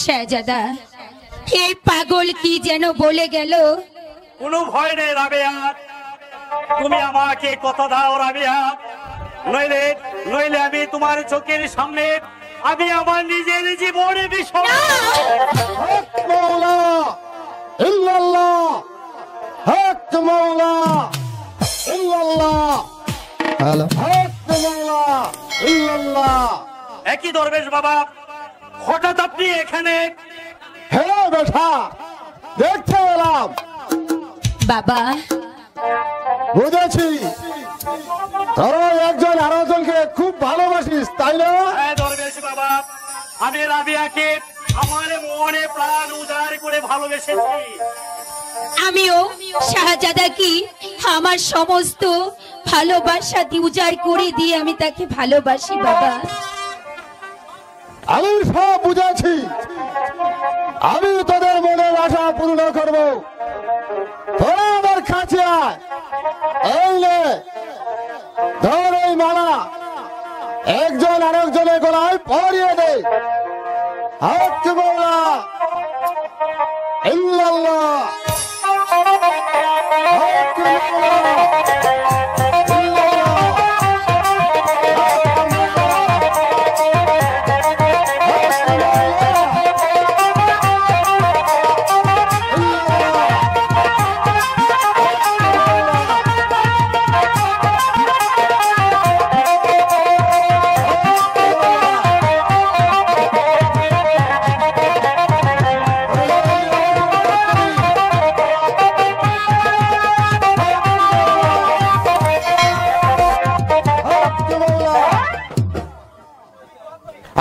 শাহজাদা, এই পাগল কি যেন বলে গেল। কোনো ভয় নেই রাবেয়া, তুমি আমাকে কথা দাও রাবেয়া, নইলে নইলে আমি তোমার চোখের সামনে আমি আমার নিজের জীবনে বিসর্জন। হক মাওলা ইল্লাল্লাহ, হক মাওলা ইল্লাল্লাহ, হক মাওলা ইল্লাল্লাহ। একই দরবেশ বাবা, হঠাৎ আপনি এখানে? হ্যাঁ বেটা, দেখতে এলাম। বাবা, বুঝেছি তোরা একজন আরেকজনকে খুব ভালোবাসিস, তাই না? হ্যাঁ দরবেশ বাবা, আমি রাবিয়াকে আমার মনে প্রাণ উজাড় করে ভালোবেসেছি। আমিও শাহজাদা কি আমার সমস্ত ভালোবাসা উজাড় করে দিয়ে আমি তাকে ভালোবাসি বাবা। আমি সব বুঝেছি, আমি তোদের মনের আশা পূর্ণ করব। তোরা আমার কাছে আয়, এই নে ধর এই মালা, একজন আরেকজনের গলায় পরিয়ে দে। হক মাওলা ইল্লাল্লাহ, হক মাওলা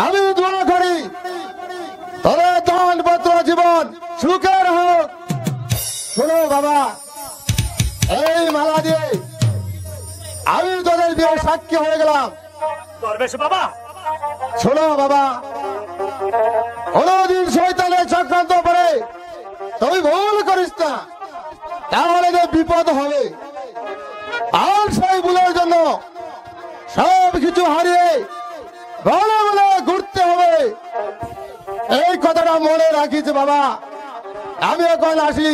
আমি দোয়া করি তোদের দানপত্র জীবন সুখের হোক। শোনো বাবা, এই মালা দিয়ে আমি তোদের বিয়ে সাক্ষী হয়ে গেলাম। দরবেশ বাবা, শোনো বাবা, কোনদিন শয়তানের চক্রান্ত করে তুই ভুল করিস না, তাহলে যে বিপদ হবে। আর সেই ভুলের জন্য সব কিছু হারিয়ে বলে বলে ঘুরতে হবে, এই কথাটা মনে রাখিস বাবা। আমি এখন আসি।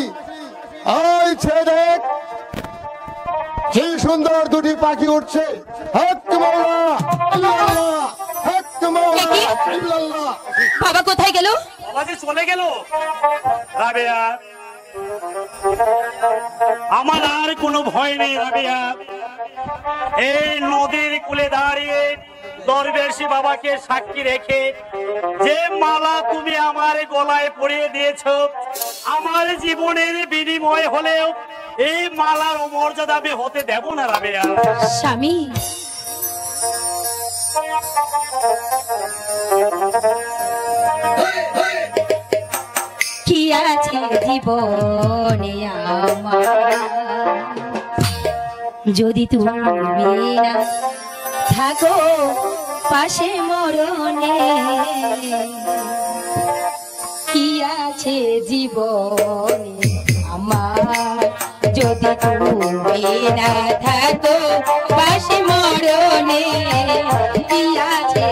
ওই ছেড়ে দেখ, কি সুন্দর দুটি পাখি উঠছে। হক মাওলা ইল্লাল্লাহ, হক মাওলা ইল্লাল্লাহ। বাবা কোথায় গেল? বাবা যে চলে গেল। রাবেয়া, আমার আর কোনো ভয় নেই রাবেয়া। এই নদীর কূলে দাঁড়িয়ে দরবেশী বাবাকে সাক্ষী রেখে যে মালা তুমি আমার গলায় পরিয়ে দিয়েছো, আমার জীবনের বিনিময় হলেও এই মালার অমর্যাদা আমি হতে দেব না রাবেয়া। স্বামী, কি আছে জীবনে আমার, যদি তুমি না থাকো পাশে মরণে, কি আছে জীবনে আমার, যদি তুমি না থাকো পাশে মরণে, কি আছে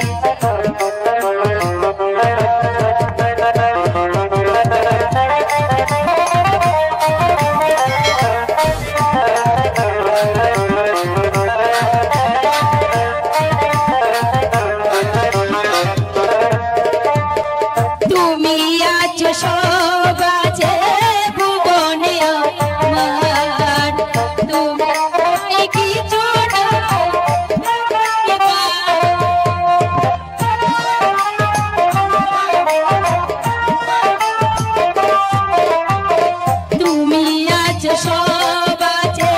তুমি আছো সব আছে ভুবনে আমার, তুমি কিছু না তুমি আছো সব আছে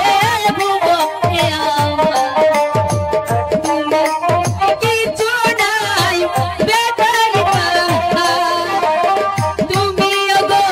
ভুবনে আমার, কিছু নাই বেকার তুমি গো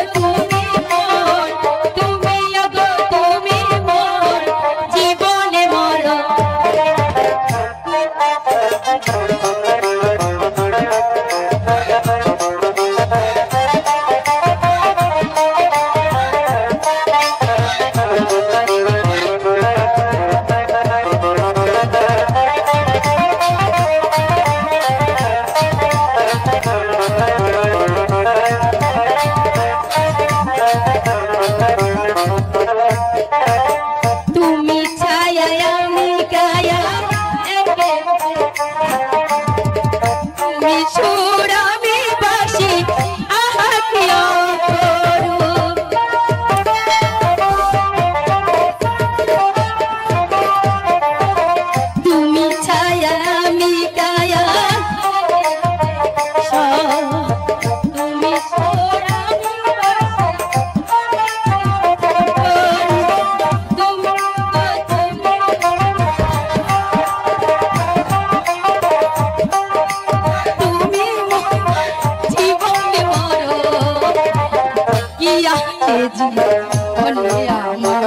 আছে জীবনে আমার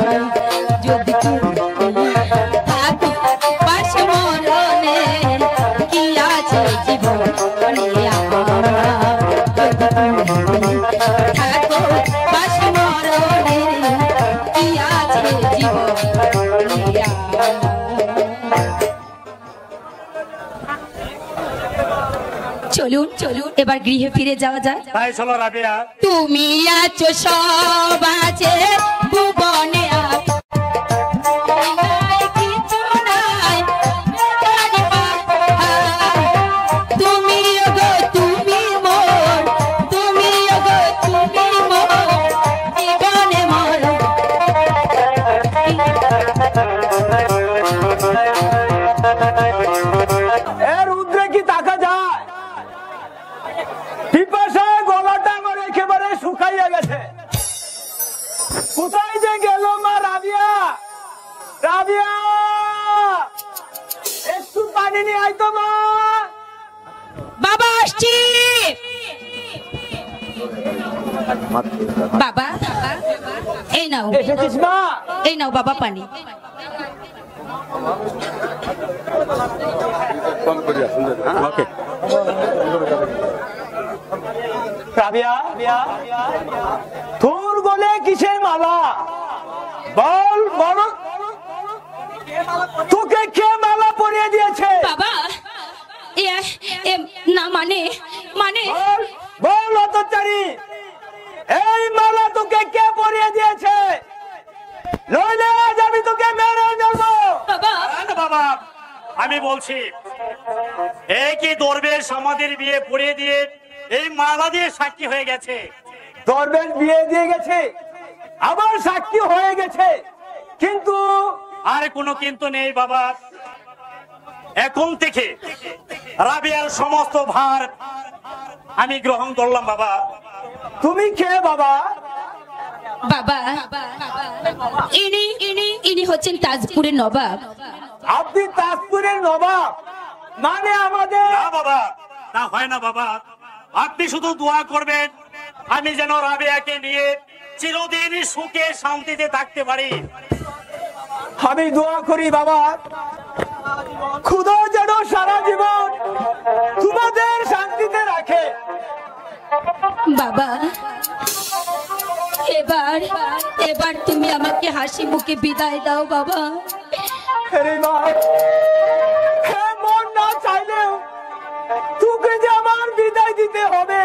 যদি তুমি থাকো পাশে মরণে কি আছে জীবনে আমার যদি তুমি থাকো পাশে মরণে কি আছে জীবনে আমার। চলুন চলুন এবার গৃহে ফিরে যাওয়া যায়। তাই চলো রাবিয়া। তুমি আছো সব আছে ভুবনে কিছু নাই তুমি গো তুমি মোর তুমি গো তুমি মোর জীবনে মোর। এর উদ্রে কি তাকা যায়? পিপাসায় গলাটা আমার একেবারে শুকাইয়া গেছে। কোথায় যে গেল মা রাবিয়া? রাবিয়া, একটু পানি নিয়ে আয় তো মা। বাবা আসছি। বাবা এই নাও এসেছিস মা? এই নাও বাবা পানি। ওকে রাবিয়া, তোর গলে কিসের মালা? বল বল, তোকে কে মালা পরিয়ে দিয়েছে? বাবা না মানে মানে বল বল অত্যাচারী, এই মালা তোকে কে পরিয়ে দিয়েছে? নইলে আজ আমি তোকে মেরে দেবো। বাবা না বাবা, আমি বলছি এই কি দরবেশ আমাদের বিয়ে পড়িয়ে দিয়ে এই মালা দিয়ে সাক্ষী হয়ে গেছে। দরবেশ বিয়ে দিয়ে গেছে, আবার সাক্ষী হয়ে গেছে, কিন্তু আর কোনো কিন্তু নেই বাবা। এখন থেকে রাবিয়ার সমস্ত ভার আমি গ্রহণ করলাম বাবা। তুমি কে বাবা? বাবা ইনি ইনি ইনি হচ্ছেন তাজপুরের নবাব। আপনি তাজপুরের নবাব? মানে আমাদের না বাবা, না হয় না বাবা। আপনি শুধু দোয়া করবেন আমি যেন রাবিয়াকে নিয়ে চিরদিন সুখে শান্তিতে থাকতে পারি। আমি দোয়া করি বাবা, খুদা যেন সারা জীবন তোমাদের শান্তিতে রাখে। বাবা এবার এবার তুমি আমাকে হাসি মুখে বিদায় দাও বাবা। আরে মা, হে মন না চাইলেও তোকে যে আমার বিদায় দিতে হবে।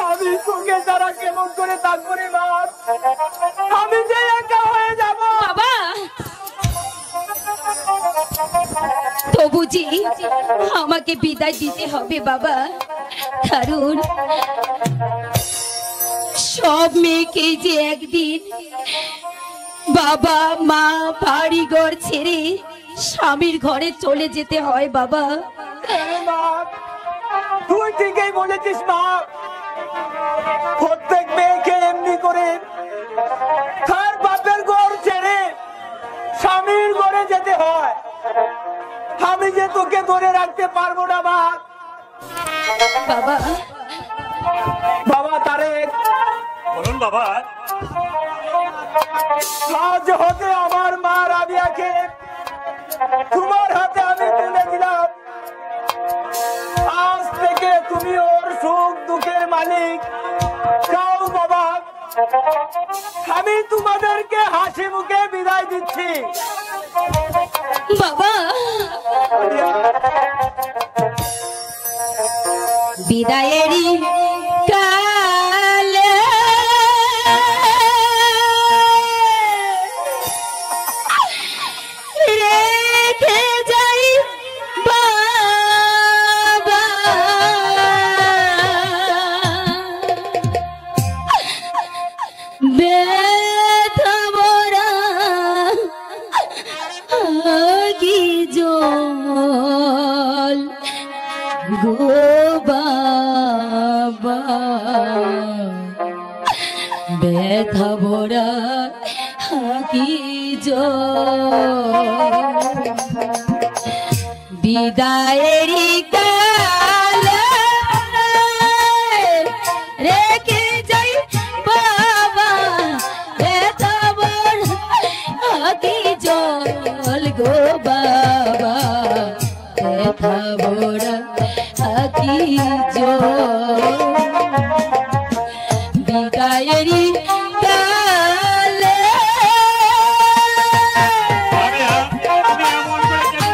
আমি তোকে ছাড়া কেমন করে থাকবো রে মা? আমি যে একা হয়ে যাব। বাবা তবুজি আমাকে বিদায় দিতে হবে বাবা, কারণ সব মেয়েকে যে একদিন বাবা মা বাড়ি ঘর ছেড়ে স্বামীর ঘরে চলে যেতে হয় বাবা। আরে মা, তুই ঠিকই বলেছিস মা। প্রত্যেক মেয়েকে এমনি করে তার বাপের ঘর ছেড়ে স্বামীর ঘরে যেতে হয়। আমি যে তোকে ধরে রাখতে পারবো না মা। বাবা বাবা তারেক, বলুন বাবা। আজ হতে আমার মা রাবিয়াকে তোমার হাতে আমি তুলে দিলাম। আজ থেকে তুমি ওর সুখ দুঃখের মালিক। যাও বাবা, আমি তোমাদেরকে হাসি মুখে বিদায় দিচ্ছি। বাবা বিদায়েরই কালে রেখে যাই বাবা, ব্যথা ভরা আগি জল গো বাবা, ব্যথা ভরা আগি জল বিদায়েরই কালে জোর বিদায়েরই কালে রাবেয়া, তুমি এমন করে কেন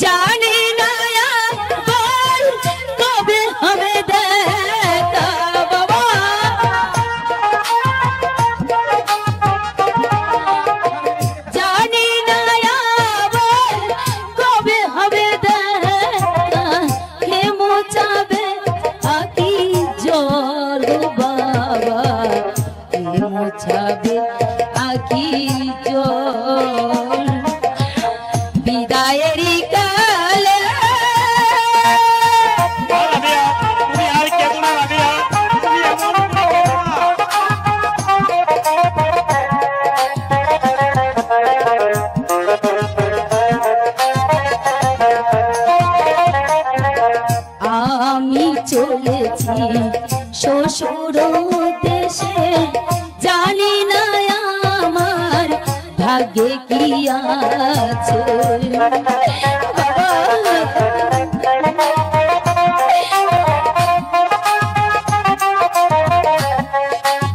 জানি না বল কবে হবে দেখা বাবা জানি না বল কবে হবে দেখা কে মোচাবে আকি জল বাবা কে মোচাবে আকি জল বিদায়েরই কালে রাবেয়া, তুমি আর কেঁদো না রাবেয়া, তুমি এমন করে কেঁদো না। আমি চলেছি শ্বশুর দেশে জানি না আমার ভাগ্যে কি আছে